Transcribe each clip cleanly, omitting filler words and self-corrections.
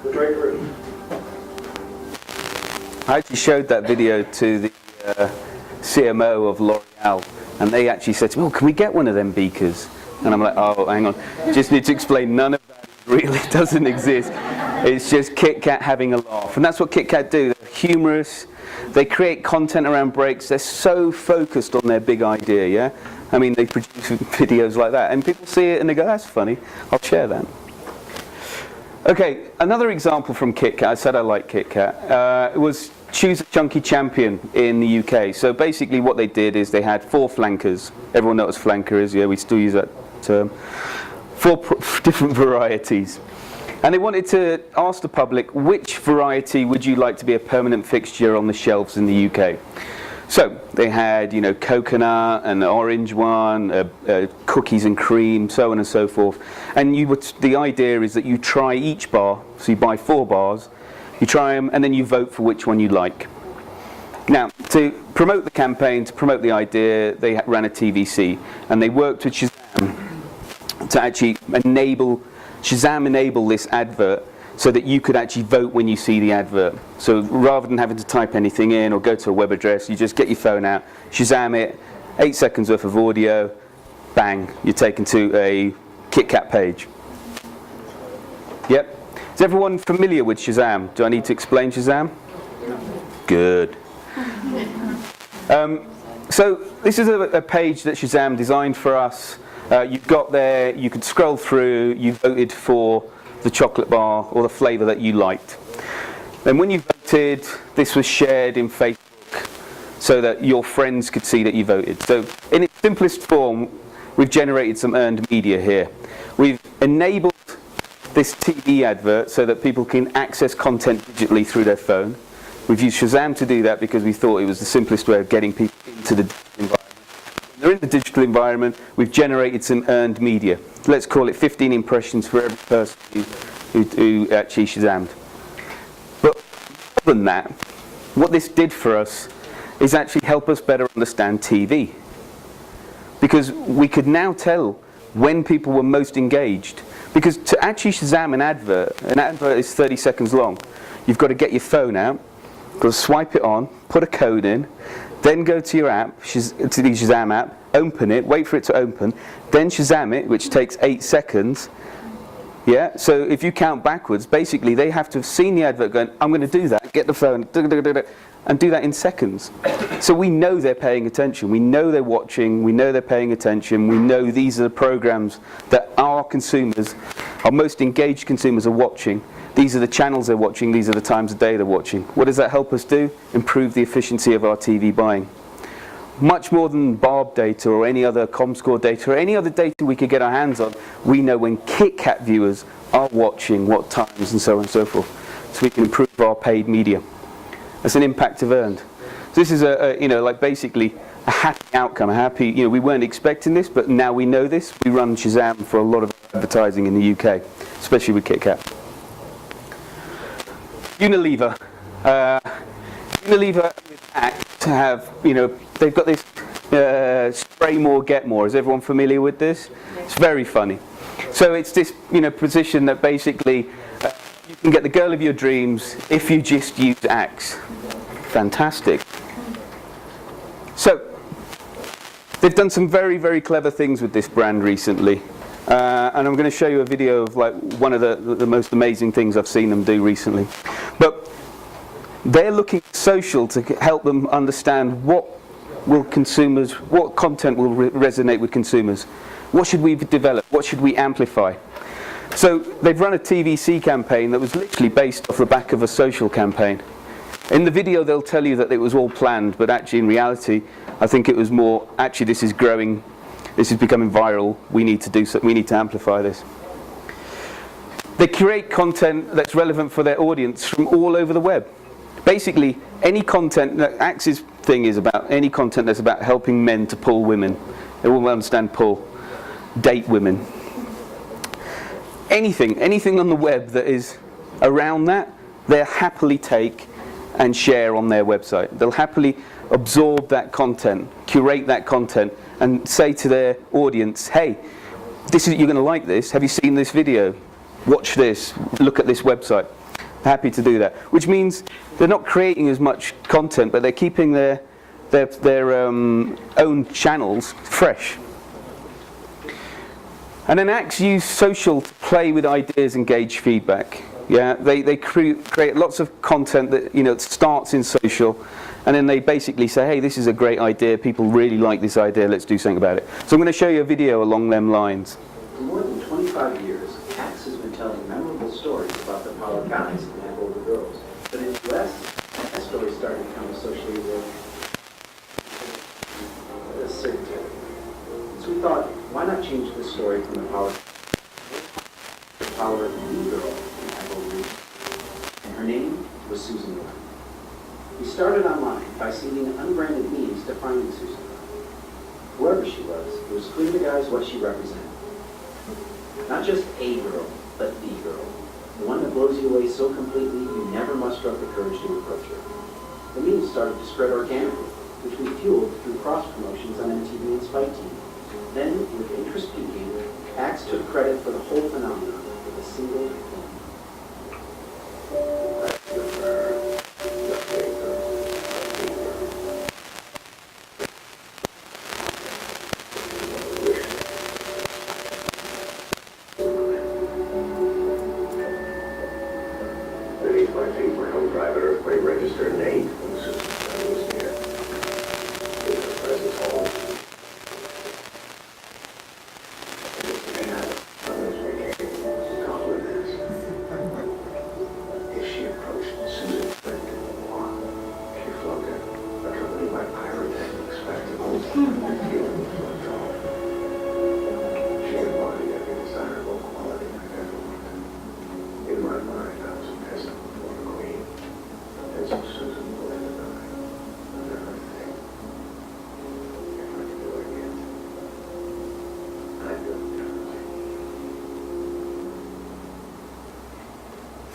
The Drake room. I actually showed that video to the CMO of L'Oreal, and they actually said to me, "Oh, can we get one of them beakers?" And I'm like, "Oh, hang on, just need to explain, none of that really doesn't exist. It's just Kit Kat having a laugh." And that's what Kit Kat do. They're humorous, they create content around breaks, they're so focused on their big idea, yeah? I mean, they produce videos like that, and people see it and they go, "That's funny, I'll share that." Okay, another example from Kit Kat. I said I like Kit Kat. It was Choose a Chunky Champion in the UK. So basically what they did is they had 4 flankers. Everyone knows what flanker is, yeah, we still use that term. 4 different varieties. And they wanted to ask the public, which variety would you like to be a permanent fixture on the shelves in the UK? So they had, you know, coconut, an orange one, cookies and cream, so on and so forth. And the idea is that you try each bar, so you buy 4 bars, you try them, and then you vote for which one you like. Now, to promote the campaign, to promote the idea, they ran a TVC, and they worked with Shazam to actually enable this advert so that you could actually vote when you see the advert. So rather than having to type anything in or go to a web address, you just get your phone out, Shazam it, 8 seconds worth of audio, bang, you're taken to a Kit Kat page. Yep. Is everyone familiar with Shazam? Do I need to explain Shazam? Good. So this is a page that Shazam designed for us. You've got there, you could scroll through, you voted for the chocolate bar or the flavour that you liked. Then when you voted, this was shared in Facebook so that your friends could see that you voted. So in its simplest form, we've generated some earned media here. We've enabled this TV advert so that people can access content digitally through their phone. We've used Shazam to do that because we thought it was the simplest way of getting people into the digital environment. When they're in the digital environment, we've generated some earned media. Let's call it 15 impressions for every person who actually Shazammed. But more than that, what this did for us is actually help us better understand TV. Because we could now tell when people were most engaged. Because to actually Shazam an advert is 30 seconds long. You've got to get your phone out, got to swipe it on, put a code in, then go to your app, to the Shazam app, open it, wait for it to open, then Shazam it, which takes 8 seconds. Yeah, so if you count backwards, basically they have to have seen the advert going, "I'm going to do that, get the phone, and do that in seconds." So we know they're paying attention, we know they're watching, we know they're paying attention, we know these are the programs that our consumers, our most engaged consumers are watching. These are the channels they're watching, these are the times of day they're watching. What does that help us do? Improve the efficiency of our TV buying. Much more than Barb data or any other ComScore data or any other data we could get our hands on, we know when Kit Kat viewers are watching, what times, and so on and so forth. So we can improve our paid media. That's an impact of earned. So this is like basically a happy outcome, a happy, we weren't expecting this, but now we know this. We run Shazam for a lot of advertising in the UK, especially with Kit Kat. Unilever. Unilever with Act have, they've got this spray more, get more. Is everyone familiar with this? It's very funny. So it's this, position that basically you can get the girl of your dreams if you just use Axe. Fantastic. So they've done some very, very clever things with this brand recently. And I'm going to show you a video of one of the most amazing things I've seen them do recently. But they're looking at social to help them understand what content will resonate with consumers. What should we develop? What should we amplify? So they've run a TVC campaign that was literally based off the back of a social campaign. In the video they'll tell you that it was all planned, but actually in reality I think it was more, actually this is growing, this is becoming viral, we need to do something, we need to amplify this. They create content that's relevant for their audience from all over the web. Basically any content, Axe's thing is about any content that's about helping men to pull women. They all understand pull, date women. Anything on the web that is around that, they'll happily take and share on their website. They'll happily absorb that content, curate that content, and say to their audience, "Hey, you're going to like this. Have you seen this video? Watch this. Look at this website." happy to do that. Which means they're not creating as much content, but they're keeping their own channels fresh. And then Axe use social to play with ideas and gauge feedback. Yeah, they create lots of content that it starts in social, and then they basically say, hey, this is a great idea, people really like this idea, let's do something about it. So I'm going to show you a video along them lines. For more than 25 years, Axe has been telling memorable stories about the power of guys and have older girls. But in the US, that story started to become socially assertive. So we thought, why not change the story from the power of the new girl in have older girls? And her name was Susan Glenn. We started online by sending unbranded memes defining Susan. Whoever she was, it was clear to guys what she represented. Not just a girl, but the girl. The one that blows you away so completely you never muster up the courage to approach her. The memes started to spread organically, which we fueled through cross-promotions on MTV and Spike TV. Then, with interest peaking, Axe took credit for the whole phenomenon with a single film.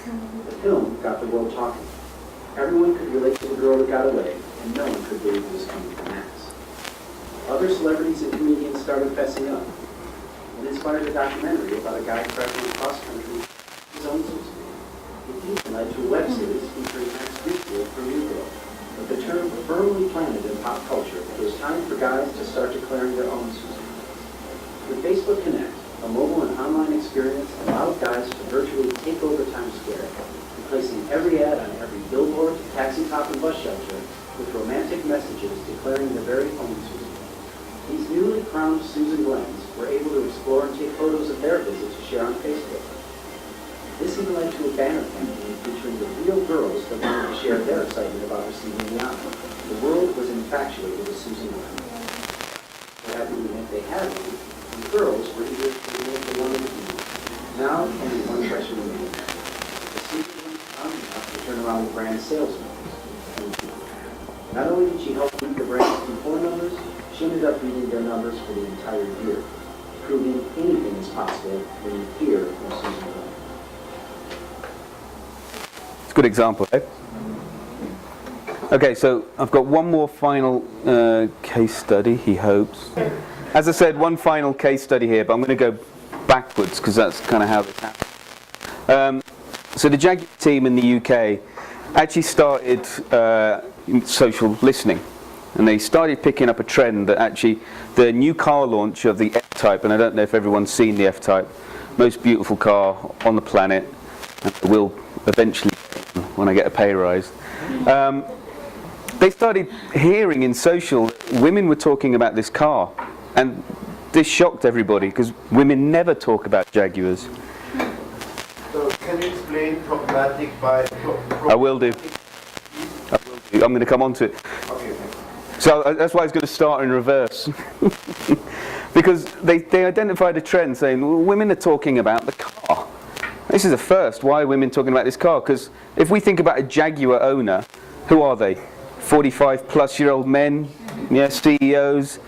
The film got the world talking. Everyone could relate to the girl that got away, and no one could believe it was coming from Axe. Other celebrities and comedians started fessing up, and inspired a documentary about a guy traveling cross country with his own Susan. It even led to a web series featuring Axe Ritual for New Girl. But the term firmly planted in pop culture, it was time for guys to start declaring their own Susan. With Facebook Connect, a mobile and online experience allowed guys to virtually take over Times Square, replacing every ad on every billboard, taxi top, and bus shelter with romantic messages declaring their very own Susan. These newly crowned Susan Glens were able to explore and take photos of their visit to share on Facebook. This even led to a banner campaign featuring the real girls that wanted to share their excitement about receiving the honor. The world was infatuated with Susan Glenn. What happened even if they had one? The girls were eager to be the one in the team. Now, only one question remains. The Susan Glenn found enough to turn around the brand's sales numbers. Not only did she help beat the brand's Q4 numbers, she ended up beating their numbers for the entire year, proving anything is possible when you hear from Susan Glenn. It's a good example, eh? Okay, so I've got one more final case study, he hopes. As I said, one final case study here, but I'm going to go backwards because that's kind of how this happened. So the Jaguar team in the UK actually started social listening, and they started picking up a trend that actually the new car launch of the F-Type, and I don't know if everyone's seen the F-Type, most beautiful car on the planet, and will eventually when I get a pay rise. They started hearing in social that women were talking about this car, and this shocked everybody because women never talk about Jaguars. So can you explain problematic by I will do. I'm going to come on to it. Okay. So that's why I was going to start in reverse. Because they identified a trend saying, well, women are talking about the car. This is a first. Why are women talking about this car? Because if we think about a Jaguar owner, who are they? 45-plus-year-old men, yeah, CEOs,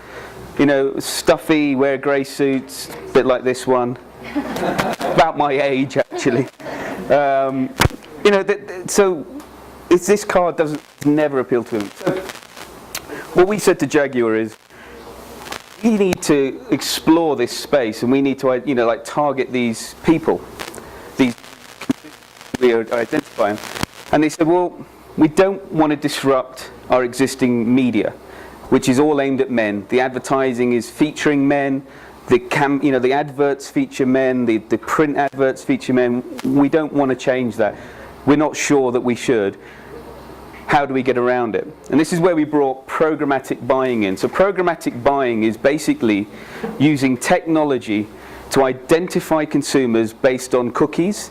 stuffy, wear grey suits, a bit like this one, about my age actually. So it's this car never appeal to them. So what we said to Jaguar is, we need to explore this space, and we need to, target these people, these we identify them. And they said, well, we don't want to disrupt our existing media, which is all aimed at men. The advertising is featuring men. The adverts feature men. The print adverts feature men. We don't want to change that. We're not sure that we should. How do we get around it? And this is where we brought programmatic buying in. So programmatic buying is basically using technology to identify consumers based on cookies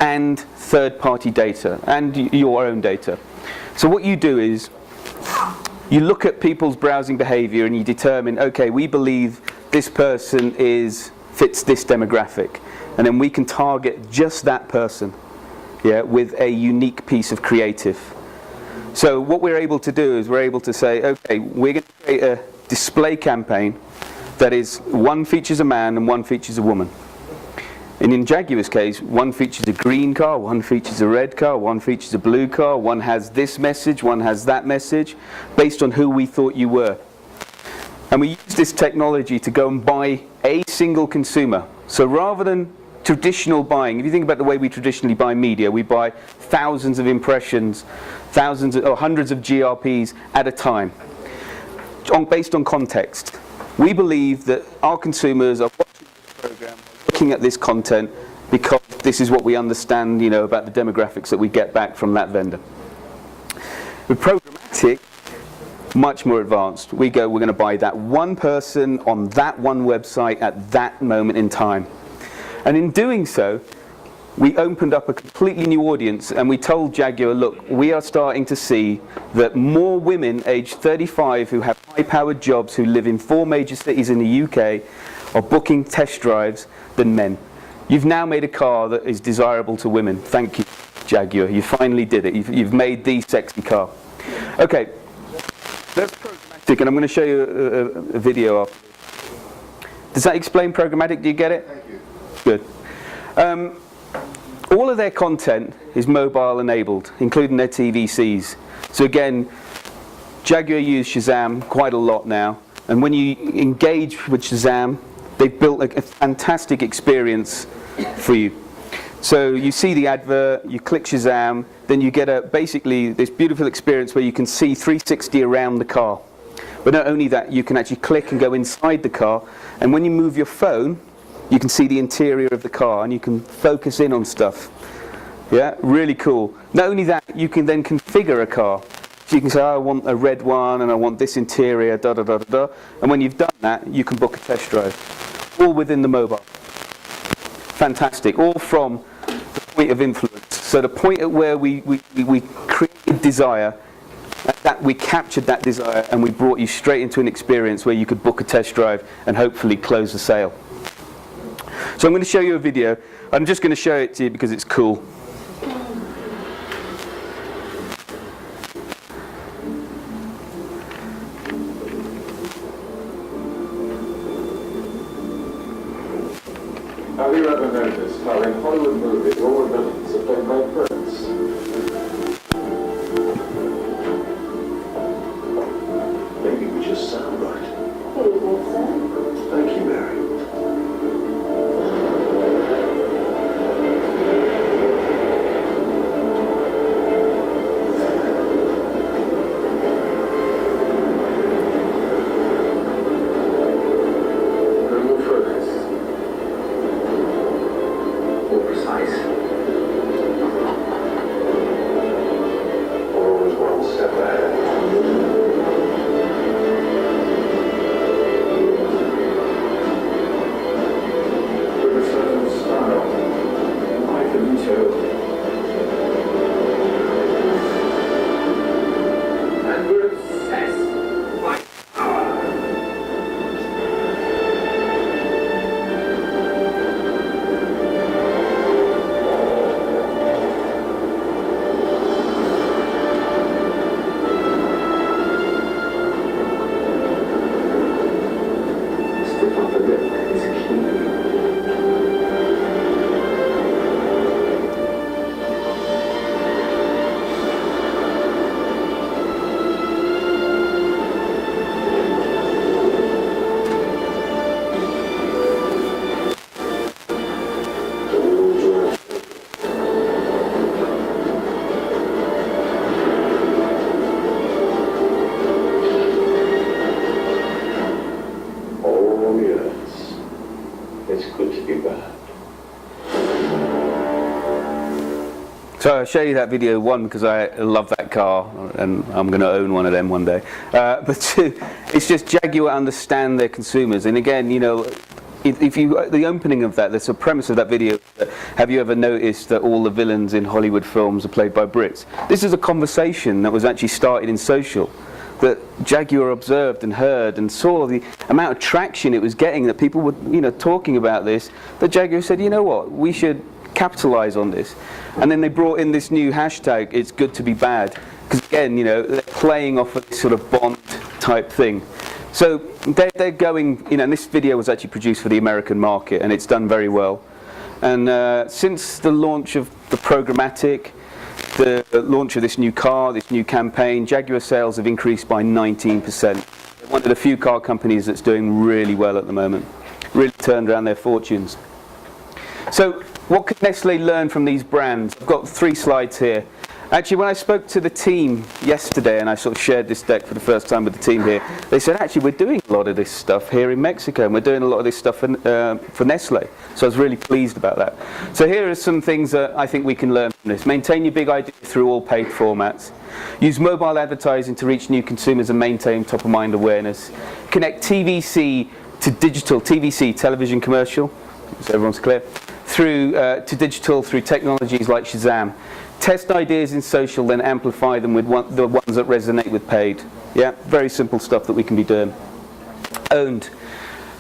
and third-party data and your own data. So what you do is you look at people's browsing behavior and you determine, okay, we believe this person fits this demographic, and then we can target just that person, with a unique piece of creative. So what we're able to do is we're able to say, okay, we're going to create a display campaign that is one features a man and one features a woman. And in Jaguar's case, one features a green car, one features a red car, one features a blue car, one has this message, one has that message, based on who we thought you were. And we use this technology to go and buy a single consumer. So rather than traditional buying, if you think about the way we traditionally buy media, we buy thousands of impressions, hundreds of GRPs at a time, based on context. We believe that our consumers are watching this program, looking at this content, because this is what we understand, about the demographics that we get back from that vendor. With programmatic, much more advanced. We're going to buy that one person on that one website at that moment in time. And in doing so, we opened up a completely new audience, and we told Jaguar, look, we are starting to see that more women aged 35 who have high-powered jobs, who live in 4 major cities in the UK, are booking test drives than men. You've now made a car that is desirable to women. Thank you, Jaguar. You finally did it. You've made the sexy car. Okay, that's programmatic, and I'm going to show you a video after. Does that explain programmatic? Do you get it? Thank you. Good. All of their content is mobile enabled, including their TVCs. So again, Jaguar use Shazam quite a lot now, and when you engage with Shazam, they've built a fantastic experience for you. So you see the advert, you click Shazam, then you get basically this beautiful experience where you can see 360 around the car. But not only that, you can actually click and go inside the car, and when you move your phone, you can see the interior of the car and you can focus in on stuff. Yeah, really cool. Not only that, you can then configure a car. So you can say, I want a red one and I want this interior, da da da da da. And when you've done that, you can book a test drive. All within the mobile. Fantastic. All from the point of influence. So the point at where we created desire, that we captured that desire and we brought you straight into an experience where you could book a test drive and hopefully close the sale. So I'm going to show you a video. I'm just going to show it to you because it's cool. Have you ever noticed how in Hollywood movies all the villains are played by Brits? Maybe we just sound right. Thank you, Mary. It's good to be back. So I'll show you that video, one, because I love that car and I'm going to own one of them one day. But two, it's just Jaguar understand their consumers. And again, you know, if you, the opening of that, there's a premise of that video, have you ever noticed that all the villains in Hollywood films are played by Brits? This is a conversation that was actually started in social, that Jaguar observed and heard and saw the amount of traction it was getting, that people were, you know, talking about this, that Jaguar said, you know what, we should capitalize on this. And then they brought in this new hashtag, it's good to be bad, because again, you know, they're playing off of this sort of Bond type thing. So they're going, you know, and this video was actually produced for the American market, and it's done very well. And since the launch of the programmatic, the launch of this new car, this new campaign, Jaguar sales have increased by 19%. One of the few car companies that's doing really well at the moment. Really turned around their fortunes. So what could Nestle learn from these brands? I've got 3 slides here. Actually, when I spoke to the team yesterday, and I sort of shared this deck for the first time with the team here, they said, actually, we're doing a lot of this stuff here in Mexico, and we're doing a lot of this stuff for Nestle. So I was really pleased about that. So here are some things that I think we can learn from this. Maintain your big idea through all paid formats. Use mobile advertising to reach new consumers and maintain top-of-mind awareness. Connect TVC to digital, TVC, television commercial, so everyone's clear, through to digital through technologies like Shazam. Test ideas in social, then amplify them with the ones that resonate with paid. Yeah, very simple stuff that we can be doing. Owned.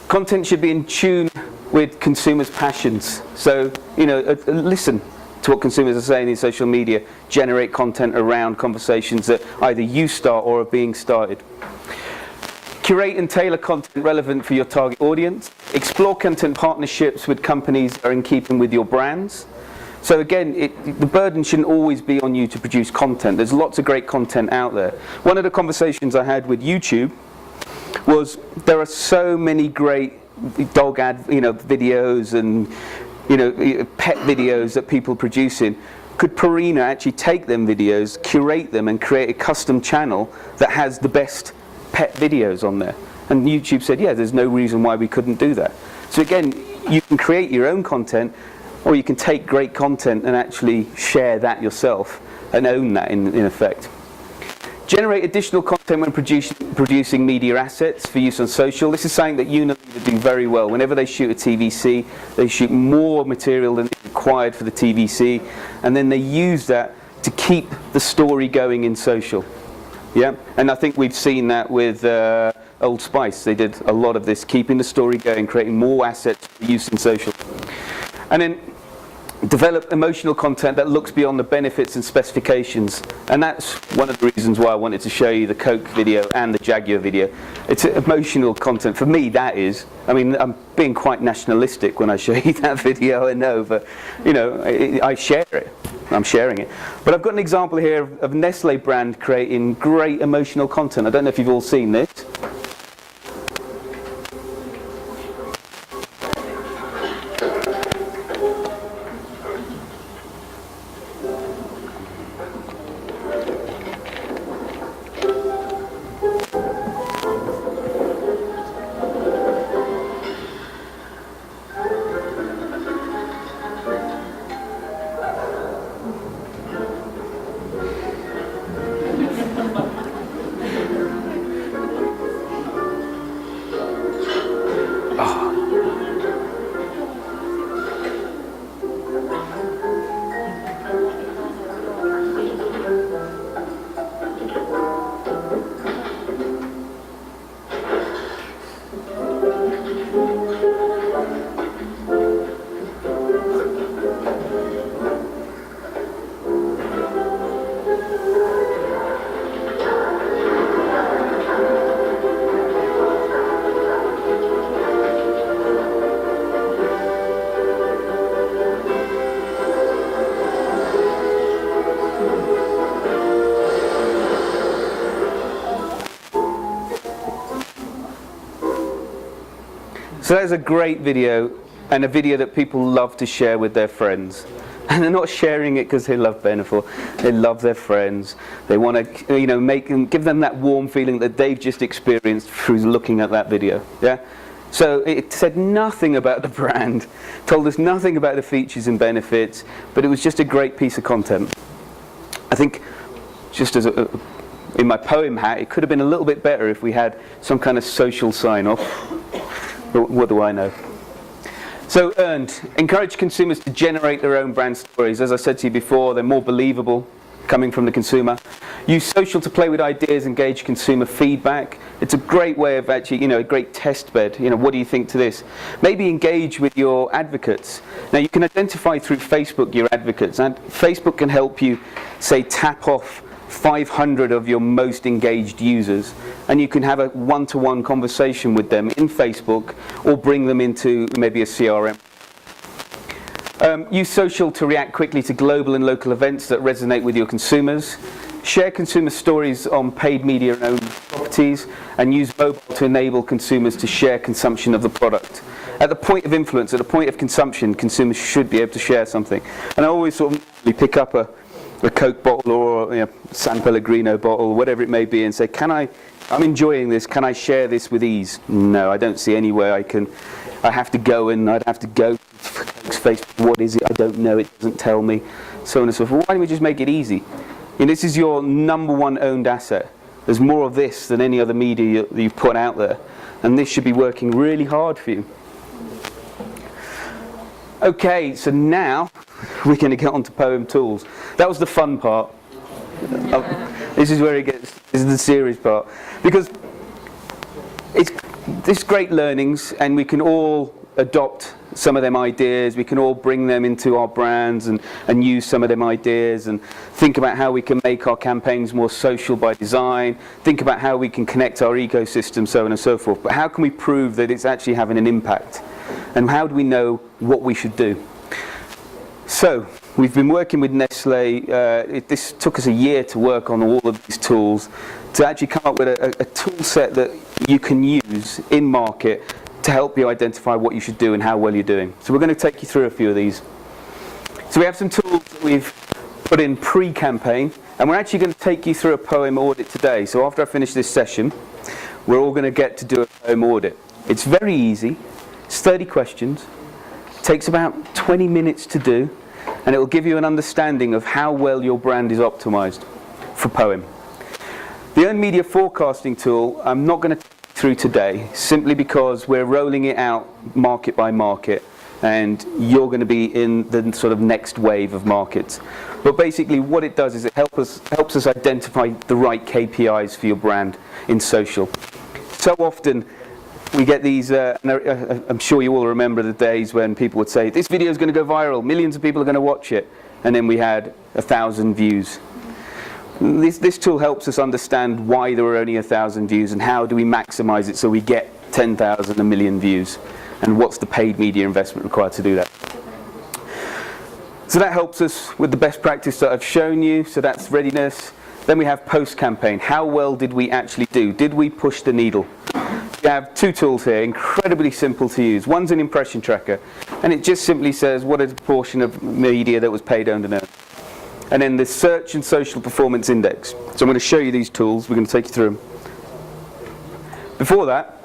Content should be in tune with consumers' passions. So, you know, listen to what consumers are saying in social media. Generate content around conversations that either you start or are being started. Curate and tailor content relevant for your target audience. Explore content partnerships with companies that are in keeping with your brands. So again, the burden shouldn't always be on you to produce content. There's lots of great content out there. One of the conversations I had with YouTube was there are so many great dog ad, you know, videos and, you know, pet videos that people are producing. Could Purina actually take them videos, curate them, and create a custom channel that has the best pet videos on there? And YouTube said, yeah, there's no reason why we couldn't do that. So again, you can create your own content, or you can take great content and actually share that yourself and own that in effect. Generate additional content when producing media assets for use on social. This is something that Unilever do very well. Whenever they shoot a TVC, they shoot more material than is required for the TVC, and then they use that to keep the story going in social. Yeah, and I think we've seen that with Old Spice. They did a lot of this, keeping the story going, creating more assets for use in social. And then develop emotional content that looks beyond the benefits and specifications. And that's one of the reasons why I wanted to show you the Coke video and the Jaguar video. It's emotional content. For me, that is. I mean, I'm being quite nationalistic when I show you that video, I know, but, you know, I share it. I'm sharing it. But I've got an example here of Nestle brand creating great emotional content. I don't know if you've all seen this. So that's a great video, and a video that people love to share with their friends. And they're not sharing it because they love Beneful. They love their friends. They want to, you know, give them that warm feeling that they've just experienced through looking at that video. Yeah, So it said nothing about the brand, told us nothing about the features and benefits, but it was just a great piece of content. I think, just as in my poem hat, it could have been a little bit better if we had some kind of social sign-off. But what do I know? So earned. Encourage consumers to generate their own brand stories. As I said to you before, they're more believable coming from the consumer. Use social to play with ideas, engage consumer feedback. It's a great way of actually, a great test bed. What do you think to this? Maybe engage with your advocates. Now you can identify through Facebook your advocates, and Facebook can help you, say, tap off 500 of your most engaged users, and you can have a one-to-one conversation with them in Facebook, or bring them into maybe a CRM. Use social to react quickly to global and local events that resonate with your consumers. Share consumer stories on paid media and owned properties, and use mobile to enable consumers to share consumption of the product. At the point of influence, at the point of consumption, consumers should be able to share something. And I always sort of pick up a Coke bottle or San Pellegrino bottle, whatever it may be, and say, I'm enjoying this, can I share this with ease? No, I don't see any way I have to go and I'd have to go to Coke's Facebook, what is it, I don't know, it doesn't tell me, so on and so forth. Why don't we just make it easy? This is your number one owned asset. There's more of this than any other media you've put out there, and this should be working really hard for you. Okay, so now we're going to get on to poem tools. That was the fun part. This is where it gets, this is the serious part. Because it's great learnings, and we can all adopt some of them ideas, we can all bring them into our brands and use some of them ideas, and think about how we can make our campaigns more social by design, think about how we can connect our ecosystem, so on and so forth. But how can we prove that it's actually having an impact? And how do we know what we should do? So, we've been working with Nestle. This took us a year to work on all of these tools, to actually come up with a tool set that you can use in market to help you identify what you should do and how well you're doing. So we're going to take you through a few of these. So we have some tools that we've put in pre-campaign, and we're actually going to take you through a poem audit today. So after I finish this session, we're all going to get to do a poem audit. It's very easy. It's 30 questions. It takes about 20 minutes to do, and it will give you an understanding of how well your brand is optimized for poem. The earned media forecasting tool, I'm not going to take you through today, simply because we're rolling it out market by market, and you're going to be in the sort of next wave of markets. But basically what it does is it helps us identify the right KPIs for your brand in social. So often we get these, I'm sure you all remember the days when people would say, this video is going to go viral, millions of people are going to watch it, and then we had 1,000 views. This tool helps us understand why there were only 1,000 views, and how do we maximize it so we get 10,000, 1 million views, and what's the paid media investment required to do that. So that helps us with the best practice that I've shown you, so that's readiness. Then we have post-campaign. How well did we actually do? Did we push the needle? We have two tools here, incredibly simple to use. One's an impression tracker, and it just simply says what is the portion of media that was paid, owned and earned. And then the search and social performance index. So I'm going to show you these tools, we're going to take you through them. Before that,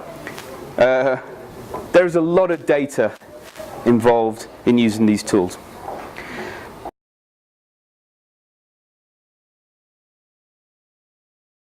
there's a lot of data involved in using these tools.